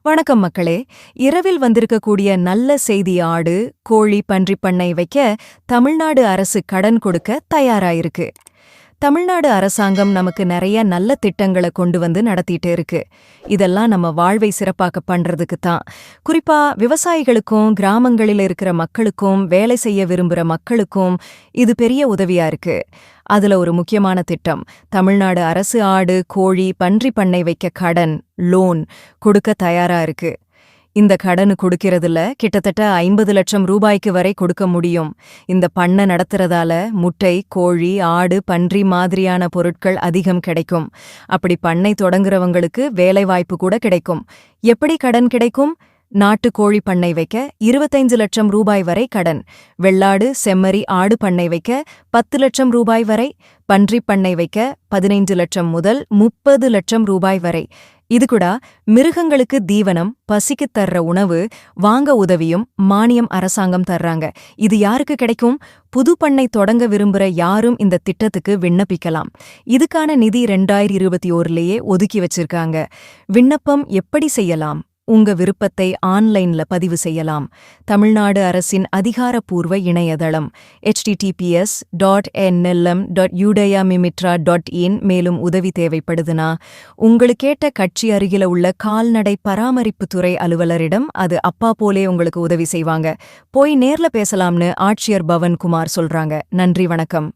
வணக்கம் மக்களே. இரவில் வந்திருக்கக்கூடிய நல்ல செய்தி. ஆடு, கோழி, பன்றிப் பண்ணை வைக்க தமிழ்நாடு அரசு கடன் கொடுக்க தயாராயிருக்கு. தமிழ்நாடு அரசாங்கம் நமக்கு நிறைய நல்ல திட்டங்களை கொண்டு வந்து நடத்திட்டு இருக்கு. இதெல்லாம் நம்ம வாழ்வை சிறப்பாக்க பண்றதுக்கு தான். குறிப்பா விவசாயிகளுக்கும் கிராமங்களில் இருக்கிற மக்களுக்கும் வேலை செய்ய விரும்புற மக்களுக்கும் இது பெரிய உதவியா இருக்கு. அதுல ஒரு முக்கியமான திட்டம், தமிழ்நாடு அரசு ஆடு, கோழி, பன்றி பண்ணை வைக்க கடன் லோன் கொடுக்க தயாரா இருக்கு. இந்த கடனு கொடுக்கறதுல கிட்டத்தட்ட 50 லட்சம் ரூபாய்க்கு வரை கொடுக்க முடியும். இந்த பண்ணை நடத்துறதால முட்டை, கோழி, ஆடு, பன்றி மாதிரியான பொருட்கள் அதிகம் கிடைக்கும். அப்படி பண்ணை தொடங்குறவங்களுக்கு வேலைவாய்ப்பு கூட கிடைக்கும். எப்படி கடன் கிடைக்கும்? நாட்டு கோழி பண்ணை வைக்க 25 லட்சம் ரூபாய் வரை கடன், வெள்ளாடு, செம்மறி ஆடு பண்ணை வைக்க 10 லட்சம் ரூபாய் வரை, பன்றி பண்ணை வைக்க 15 லட்சம் முதல் 30 லட்சம் ரூபாய் வரை. இது கூட மிருகங்களுக்கு தீவனம், பசிக்குத் தர்ற உணவு வாங்க உதவியும் மானியம் அரசாங்கம் தர்றாங்க. இது யாருக்கு கிடைக்கும்? புது பண்ணை தொடங்க விரும்புற யாரும் இந்த திட்டத்துக்கு விண்ணப்பிக்கலாம். இதுக்கான நிதி 2021லேயே ஒதுக்கி வச்சிருக்காங்க. விண்ணப்பம் எப்படி செய்யலாம்? உங்க விருப்பத்தை ஆன்லைன்ல பதிவு செய்யலாம். தமிழ்நாடு அரசின் அதிகாரப்பூர்வ இணையதளம் https://nlm.udayamimitra.in. மேலும் உதவி தேவைப்படுதுனா உங்களுக்கேட்ட கட்சி அருகில உள்ள கால்நடை பராமரிப்புத்துறை அலுவலரிடம் அது அப்பா போலே உங்களுக்கு உதவி செய்வாங்க. போய் நேர்ல பேசலாம்னு ஆட்சியர் பவன் குமார் சொல்றாங்க. நன்றி, வணக்கம்.